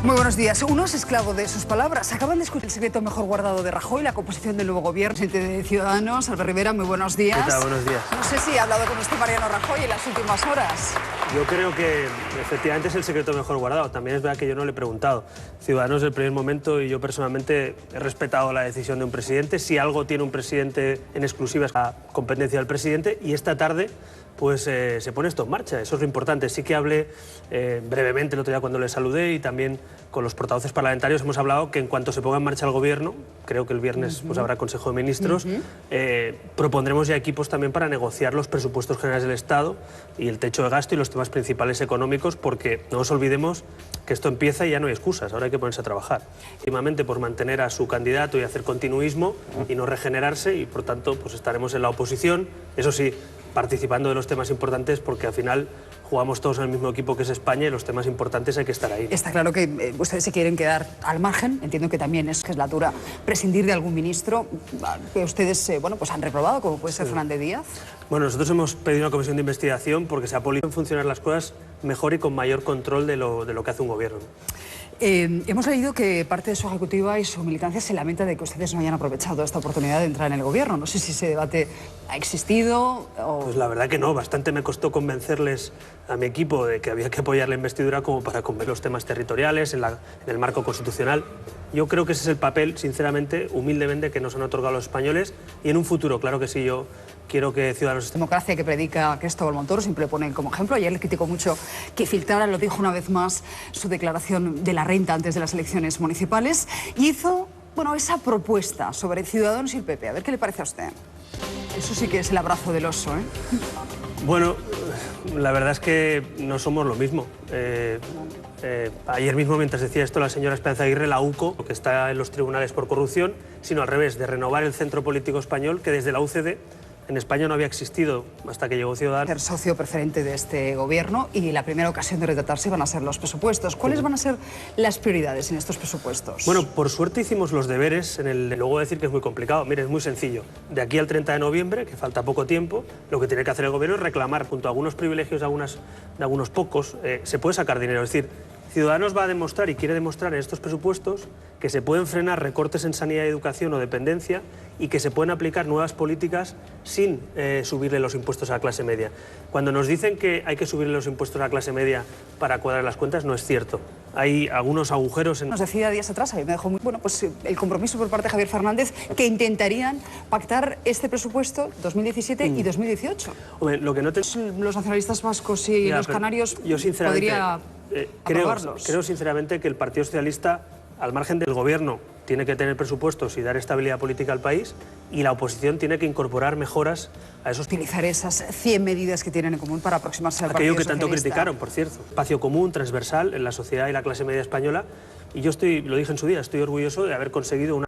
Muy buenos días. Uno es esclavo de sus palabras. Acaban de escuchar el secreto mejor guardado de Rajoy, la composición del nuevo gobierno. Presidente de Ciudadanos, Albert Rivera, muy buenos días. ¿Qué tal? Buenos días. No sé si ha hablado con usted Mariano Rajoy en las últimas horas. Yo creo que efectivamente es el secreto mejor guardado. También es verdad que yo no le he preguntado. Ciudadanos desde el primer momento y yo personalmente he respetado la decisión de un presidente. Si algo tiene un presidente en exclusiva es la competencia del presidente y esta tarde pues se pone esto en marcha. Eso es lo importante. Sí que hablé brevemente el otro día cuando le saludé y también con los portavoces parlamentarios hemos hablado que en cuanto se ponga en marcha el gobierno, creo que el viernes pues habrá Consejo de Ministros, propondremos ya equipos también para negociar los presupuestos generales del Estado y el techo de gasto y los temas principales económicos, porque no nos olvidemos que esto empieza y ya no hay excusas, ahora hay que ponerse a trabajar. Últimamente por mantener a su candidato y hacer continuismo y no regenerarse y por tanto pues estaremos en la oposición, eso sí, participando de los temas importantes porque al final jugamos todos en el mismo equipo que es España y los temas importantes hay que estar ahí. Está claro que ustedes se quieren quedar al margen, entiendo que también es legislatura prescindir de algún ministro que ustedes bueno, pues han reprobado, como puede ser Fernández Díaz. Bueno, nosotros hemos pedido una comisión de investigación porque se ha podido funcionar las cosas mejor y con mayor control de lo que hace un gobierno. Hemos leído que parte de su ejecutiva y su militancia se lamenta de que ustedes no hayan aprovechado esta oportunidad de entrar en el gobierno. No sé si ese debate ha existido o... Pues la verdad que no, bastante me costó convencerles a mi equipo de que había que apoyar la investidura como para convencer los temas territoriales, en el marco constitucional. Yo creo que ese es el papel, sinceramente, humildemente, que nos han otorgado los españoles y en un futuro, claro que sí, yo quiero que Ciudadanos... Democracia que predica Cristóbal Montoro, siempre ponen como ejemplo. Ayer le criticó mucho que filtrara, lo dijo una vez más, su declaración de la renta antes de las elecciones municipales y hizo, bueno, esa propuesta sobre Ciudadanos y el PP. A ver qué le parece a usted. Eso sí que es el abrazo del oso, ¿eh? Bueno, la verdad es que no somos lo mismo. Ayer mismo, mientras decía esto la señora Esperanza Aguirre, la UCO, que está en los tribunales por corrupción, sino al revés, de renovar el centro político español, que desde la UCD en España no había existido hasta que llegó Ciudadanos. Ser socio preferente de este gobierno y la primera ocasión de retratarse van a ser los presupuestos. ¿Cuáles van a ser las prioridades en estos presupuestos? Bueno, por suerte hicimos los deberes. Luego decir que es muy complicado. Mire, es muy sencillo. De aquí al 30 de noviembre, que falta poco tiempo, lo que tiene que hacer el gobierno es reclamar, junto a algunos privilegios de algunos pocos, se puede sacar dinero. Es decir, Ciudadanos va a demostrar y quiere demostrar en estos presupuestos que se pueden frenar recortes en sanidad, educación o dependencia y que se pueden aplicar nuevas políticas sin subirle los impuestos a la clase media. Cuando nos dicen que hay que subirle los impuestos a la clase media para cuadrar las cuentas, no es cierto. Hay algunos agujeros en... Nos decía días atrás, a mí me dejó muy bueno, pues el compromiso por parte de Javier Fernández que intentarían pactar este presupuesto 2017 y 2018. Hombre, lo que no los nacionalistas vascos y los canarios yo sinceramente podría creo sinceramente que el Partido Socialista, al margen del gobierno, tiene que tener presupuestos y dar estabilidad política al país y la oposición tiene que incorporar mejoras a esos... Utilizar esas 100 medidas que tienen en común para aproximarse al Partido Aquello que tanto Socialista. Criticaron, por cierto. Espacio común, transversal en la sociedad y la clase media española y yo lo dije en su día, estoy orgulloso de haber conseguido una...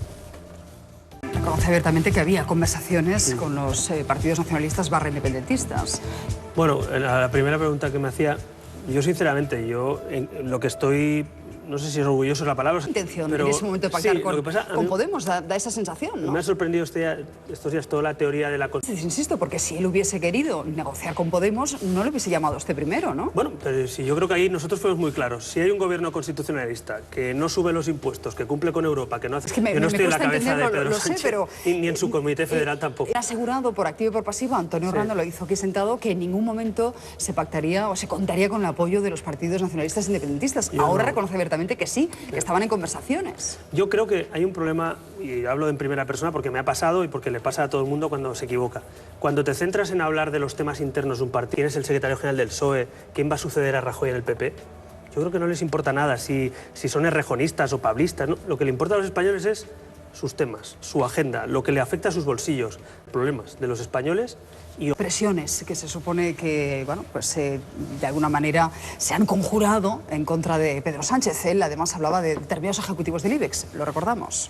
Reconoce abiertamente que había conversaciones con los partidos nacionalistas / independentistas. Bueno, la primera pregunta que me hacía, yo sinceramente, lo que estoy... No sé si es orgulloso es la palabra. Intención pero, en ese momento de pactar sí, con Podemos, da esa sensación, ¿no? Me ha sorprendido estos días toda la teoría de la... Insisto, porque si él hubiese querido negociar con Podemos, no le hubiese llamado a usted primero, ¿no? Bueno, pero sí, yo creo que ahí nosotros fuimos muy claros. Si hay un gobierno constitucionalista que no sube los impuestos, que cumple con Europa, que no hace... Es que yo no estoy en la cabeza de Pedro lo Sánchez, sé, pero, ni en su comité federal tampoco. Ha asegurado por activo y por pasivo, Antonio Rando lo hizo aquí sentado, que en ningún momento se pactaría o se contaría con el apoyo de los partidos nacionalistas independentistas. Ahora reconoce abiertamente que sí, que estaban en conversaciones. Yo creo que hay un problema, y hablo en primera persona porque me ha pasado y porque le pasa a todo el mundo cuando se equivoca. Cuando te centras en hablar de los temas internos de un partido, tienes el secretario general del PSOE, ¿quién va a suceder a Rajoy en el PP? Yo creo que no les importa nada si son errejonistas o pablistas, ¿no? Lo que le importa a los españoles es sus temas, su agenda, lo que le afecta a sus bolsillos, problemas de los españoles y... Presiones que se supone que, bueno, pues de alguna manera se han conjurado en contra de Pedro Sánchez. Él además hablaba de determinados ejecutivos del IBEX, lo recordamos.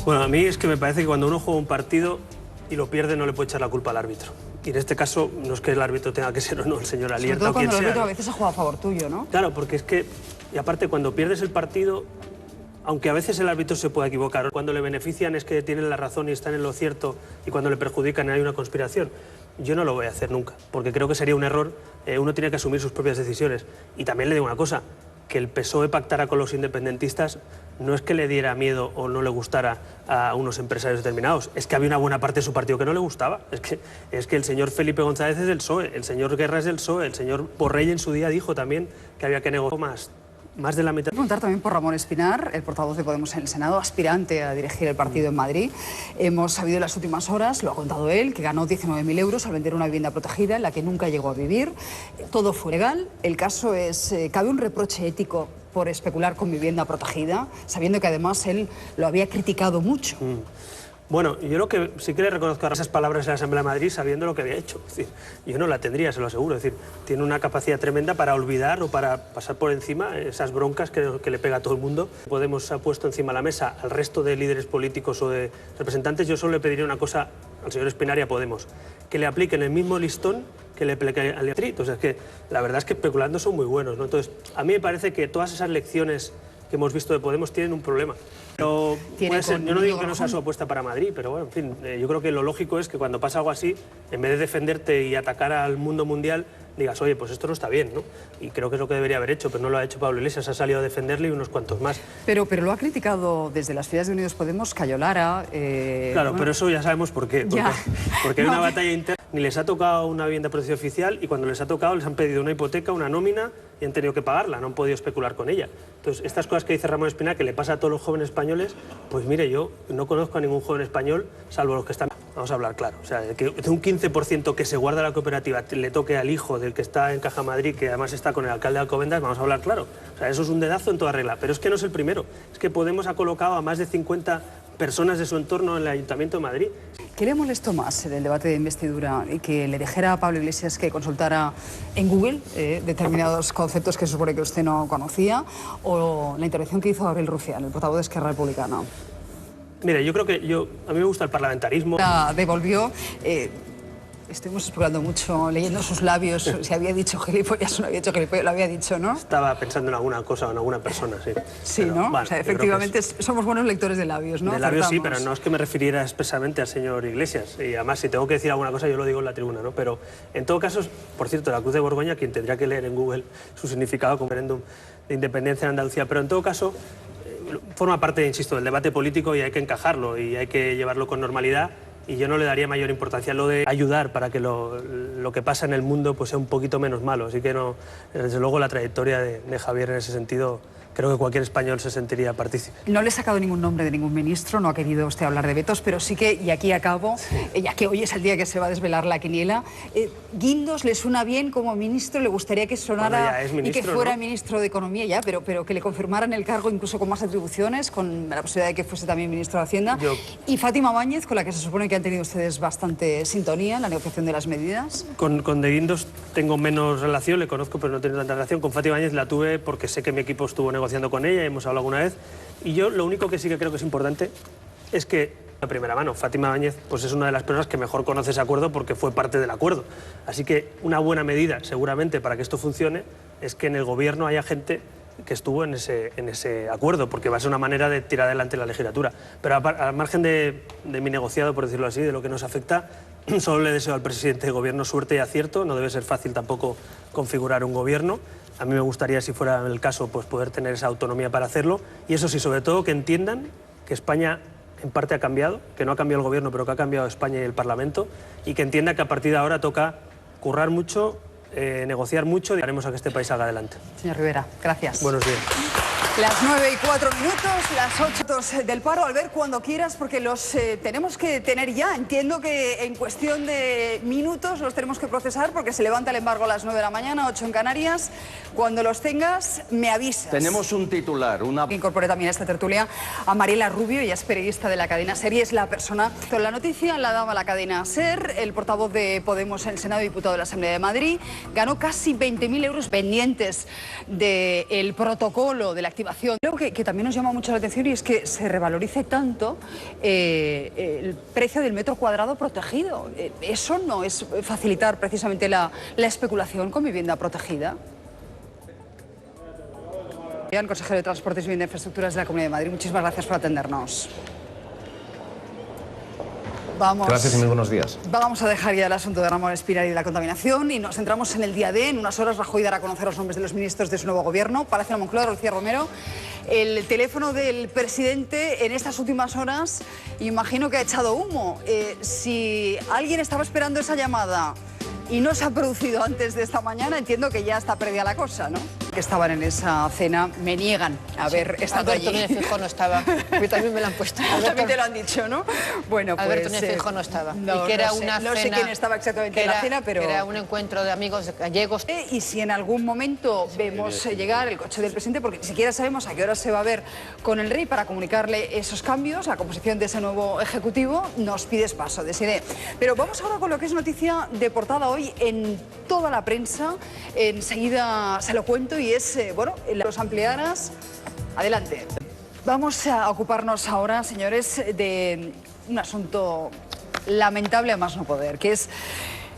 Bueno, a mí es que me parece que cuando uno juega un partido y lo pierde no le puede echar la culpa al árbitro. Y en este caso no es que el árbitro tenga que ser o no el señor Alierta o quien sea. Sobre todo cuando el árbitro a veces ha jugado a favor tuyo, ¿no? Claro, porque es que, y aparte cuando pierdes el partido, aunque a veces el árbitro se pueda equivocar, cuando le benefician es que tienen la razón y están en lo cierto y cuando le perjudican hay una conspiración. Yo no lo voy a hacer nunca, porque creo que sería un error. Uno tiene que asumir sus propias decisiones. Y también le digo una cosa, que el PSOE pactara con los independentistas no es que le diera miedo o no le gustara a unos empresarios determinados, es que había una buena parte de su partido que no le gustaba. Es que el señor Felipe González es del PSOE, el señor Guerra es del PSOE, el señor Borrell en su día dijo también que había que negociar más de la mitad. Quiero preguntar también por Ramón Espinar, el portavoz de Podemos en el Senado, aspirante a dirigir el partido en Madrid. Hemos sabido en las últimas horas, lo ha contado él, que ganó 19.000 euros al vender una vivienda protegida en la que nunca llegó a vivir. Todo fue legal. El caso es, ¿cabe un reproche ético por especular con vivienda protegida, sabiendo que además él lo había criticado mucho? Bueno, yo lo que sí que le reconozco a esas palabras en la Asamblea de Madrid sabiendo lo que había hecho. Es decir, yo no la tendría, se lo aseguro. Es decir, tiene una capacidad tremenda para olvidar o para pasar por encima esas broncas que le pega a todo el mundo. Podemos ha puesto encima de la mesa al resto de líderes políticos o de representantes. Yo solo le pediría una cosa al señor Espinar y a Podemos, que le apliquen el mismo listón que le aplique al Madrid. O sea, es que la verdad es que especulando son muy buenos, ¿no? Entonces, a mí me parece que todas esas lecciones que hemos visto de Podemos tienen un problema. Pero puede ser, yo no digo que no sea su apuesta para Madrid, pero bueno, en fin, yo creo que lo lógico es que cuando pasa algo así, en vez de defenderte y atacar al mundo mundial, digas, oye, pues esto no está bien, ¿no? Y creo que es lo que debería haber hecho, pero no lo ha hecho Pablo Iglesias, ha salido a defenderle y unos cuantos más. Pero lo ha criticado desde las filas de Unidos Podemos, Cayo Lara... Claro, bueno, pero eso ya sabemos por qué. Porque hay una batalla interna, ni les ha tocado una vivienda de protección oficial y cuando les ha tocado les han pedido una hipoteca, una nómina y han tenido que pagarla, no han podido especular con ella. Entonces, estas cosas que dice Ramón Espinar, que le pasa a todos los jóvenes españoles, pues mire, yo no conozco a ningún joven español, salvo los que están... Vamos a hablar claro, o sea, que de un 15% que se guarda la cooperativa le toque al hijo del que está en Caja Madrid, que además está con el alcalde de Alcobendas, vamos a hablar claro. O sea, eso es un dedazo en toda regla, pero es que no es el primero. Es que Podemos ha colocado a más de 50 personas de su entorno en el Ayuntamiento de Madrid. ¿Qué le molestó más del debate de investidura? ¿Que le dijera a Pablo Iglesias que consultara en Google determinados conceptos que se supone que usted no conocía? ¿O la intervención que hizo Gabriel Rufián, el portavoz de Esquerra Republicana? Mire, yo creo que a mí me gusta el parlamentarismo. La devolvió. Estuvimos explorando mucho, leyendo sus labios, si había dicho gilipollas o no había dicho gilipollas, lo había dicho, ¿no? Estaba pensando en alguna cosa o en alguna persona, sí. Sí, pero, ¿no? Bueno, o sea, efectivamente somos buenos lectores de labios, ¿no? De labios sí, pero no es que me refiriera expresamente al señor Iglesias. Y además, si tengo que decir alguna cosa, yo lo digo en la tribuna, ¿no? Pero en todo caso, por cierto, la Cruz de Borgoña, quien tendría que leer en Google su significado como referéndum de independencia en Andalucía, pero en todo caso, forma parte, insisto, del debate político y hay que encajarlo y hay que llevarlo con normalidad. Y yo no le daría mayor importancia a lo de ayudar para que lo que pasa en el mundo pues sea un poquito menos malo. Así que no, desde luego la trayectoria de Javier en ese sentido, creo que cualquier español se sentiría partícipe. No le he sacado ningún nombre de ningún ministro, no ha querido usted hablar de vetos, pero sí que, y aquí acabo, ya que hoy es el día que se va a desvelar la quiniela, ¿Guindos le suena bien como ministro? ¿Le gustaría que sonara ministro, y que fuera, ¿no?, ministro de Economía ya, pero que le confirmaran el cargo incluso con más atribuciones, con la posibilidad de que fuese también ministro de Hacienda? Y Fátima Báñez, con la que se supone que han tenido ustedes bastante sintonía en la negociación de las medidas. Con De Guindos tengo menos relación, le conozco, pero no tengo tanta relación. Con Fátima Báñez la tuve porque sé que mi equipo estuvo negociando con ella, hemos hablado alguna vez, y yo lo único que sí que creo que es importante es que, de primera mano, Fátima Báñez pues es una de las personas que mejor conoce ese acuerdo porque fue parte del acuerdo. Así que una buena medida, seguramente, para que esto funcione, es que en el gobierno haya gente que estuvo en ese acuerdo, porque va a ser una manera de tirar adelante la legislatura. Pero al margen de mi negociado, por decirlo así, de lo que nos afecta, solo le deseo al presidente de gobierno suerte y acierto. No debe ser fácil tampoco configurar un gobierno. A mí me gustaría, si fuera el caso, pues poder tener esa autonomía para hacerlo. Y eso sí, sobre todo, que entiendan que España en parte ha cambiado, que no ha cambiado el gobierno, pero que ha cambiado España y el Parlamento, y que entienda que a partir de ahora toca currar mucho, negociar mucho y haremos a que este país salga adelante. Señor Rivera, gracias. Buenos días. Las 9:04, las 8 del paro. Albert, cuando quieras, porque los tenemos que tener ya. Entiendo que en cuestión de minutos los tenemos que procesar porque se levanta el embargo a las 9 de la mañana, 8 en Canarias. Cuando los tengas, me avisas. Tenemos un titular, Incorporé también a esta tertulia a Mariela Rubio, ella es periodista de la cadena SER y es la persona con la noticia, la daba la cadena SER, el portavoz de Podemos en el Senado y diputado de la Asamblea de Madrid, ganó casi 20.000 euros pendientes del protocolo de la activación. Creo que también nos llama mucho la atención y es que se revalorice tanto el precio del metro cuadrado protegido. ¿Eso no es facilitar precisamente la especulación con vivienda protegida? Consejero de Transportes y Vivienda e Infraestructuras de la Comunidad de Madrid, muchísimas gracias por atendernos. Vamos. Gracias y muy buenos días. Vamos a dejar ya el asunto de Ramón Espinar y de la contaminación y nos centramos en el día D. En unas horas Rajoy dará a conocer los nombres de los ministros de su nuevo gobierno. Palacio de la Moncloa, Lucía Romero. El teléfono del presidente en estas últimas horas, imagino que ha echado humo. Si alguien estaba esperando esa llamada y no se ha producido antes de esta mañana, entiendo que ya está perdida la cosa, ¿no? Que estaban en esa cena, me niegan a haber estado allí. Alberto Núñez Feijóo no estaba, a también me lo han puesto. También te lo han dicho, ¿no? Bueno, pues... Alberto Núñez Feijóo no estaba. No, y que era no sé, una no sé cena, quién estaba exactamente en la cena, pero... Era un encuentro de amigos gallegos. Y si en algún momento vemos llegar el coche del presidente, porque ni siquiera sabemos a qué hora se va a ver con el rey para comunicarle esos cambios, la composición de ese nuevo ejecutivo, nos pides paso, Desiré. Pero vamos ahora con lo que es noticia de portada hoy en toda la prensa. Enseguida se lo cuento y es, bueno, los ampliaras. Adelante. Vamos a ocuparnos ahora, señores, de un asunto lamentable a más no poder, que es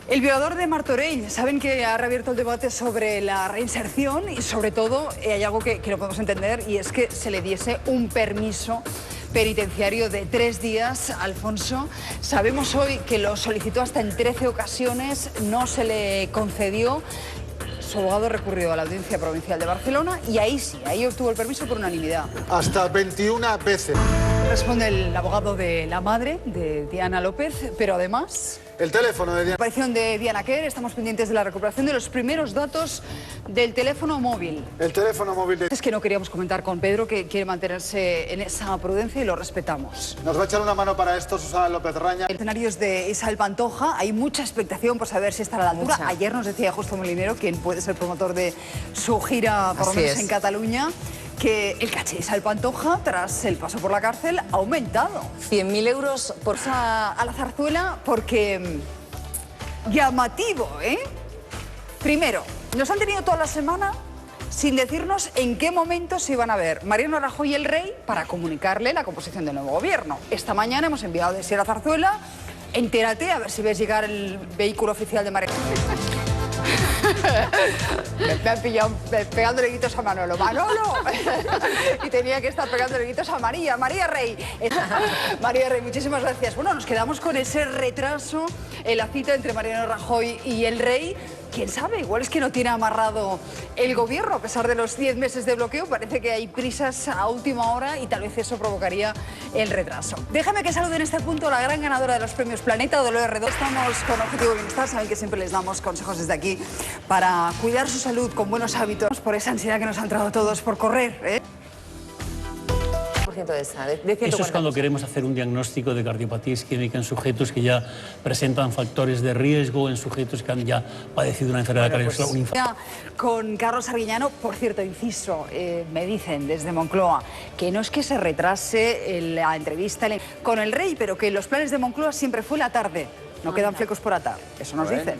el violador de Martorell. Saben que ha reabierto el debate sobre la reinserción y sobre todo hay algo que no podemos entender y es que se le diese un permiso penitenciario de 3 días, Alfonso. Sabemos hoy que lo solicitó hasta en 13 ocasiones, no se le concedió. Su abogado recurrió a la Audiencia Provincial de Barcelona y ahí sí, ahí obtuvo el permiso por unanimidad. Hasta 21 veces. Responde el abogado de la madre, de Diana López, pero además... El teléfono de Diana. La aparición de Diana Quer, estamos pendientes de la recuperación de los primeros datos del teléfono móvil. El teléfono móvil de... Es que no queríamos comentar con Pedro, que quiere mantenerse en esa prudencia y lo respetamos. Nos va a echar una mano para esto Susana López Raña. Escenarios de Isabel Pantoja, hay mucha expectación por saber si estará a la altura. Mucha. Ayer nos decía Justo Molinero, quien puede ser promotor de su gira, por lo menos en Cataluña, que el caché de Isabel Pantoja, tras el paso por la cárcel, ha aumentado. 100.000 euros por... A la zarzuela porque... llamativo, ¿eh? Primero, nos han tenido toda la semana sin decirnos en qué momento se iban a ver Mariano Rajoy y el rey para comunicarle la composición del nuevo gobierno. Esta mañana hemos enviado de Sierra Zarzuela, entérate, a ver si ves llegar el vehículo oficial de Mariano. Me han pillado pegándole gritos a Manolo. ¡Manolo! Y tenía que estar pegándole gritos a María. María Rey. María Rey, muchísimas gracias. Bueno, nos quedamos con ese retraso en la cita entre Mariano Rajoy y el rey. ¿Quién sabe? Igual es que no tiene amarrado el gobierno. A pesar de los 10 meses de bloqueo, parece que hay prisas a última hora y tal vez eso provocaría el retraso. Déjame que salude en este punto a la gran ganadora de los premios Planeta, Dolores Redondo. Estamos con Objetivo Bienestar. Saben que siempre les damos consejos desde aquí para cuidar su salud con buenos hábitos por esa ansiedad que nos ha entrado a todos por correr, ¿eh? De esa, de Eso es cuando queremos hacer un diagnóstico de cardiopatía isquémica en sujetos que ya presentan factores de riesgo, en sujetos que han ya padecido una enfermedad cardiovascular, un infarto. Con Carlos Arguiñano, por cierto, inciso, me dicen desde Moncloa que no es que se retrase la entrevista con el rey, pero que los planes de Moncloa siempre fue la tarde. No quedan flecos por atar, eso nos dicen.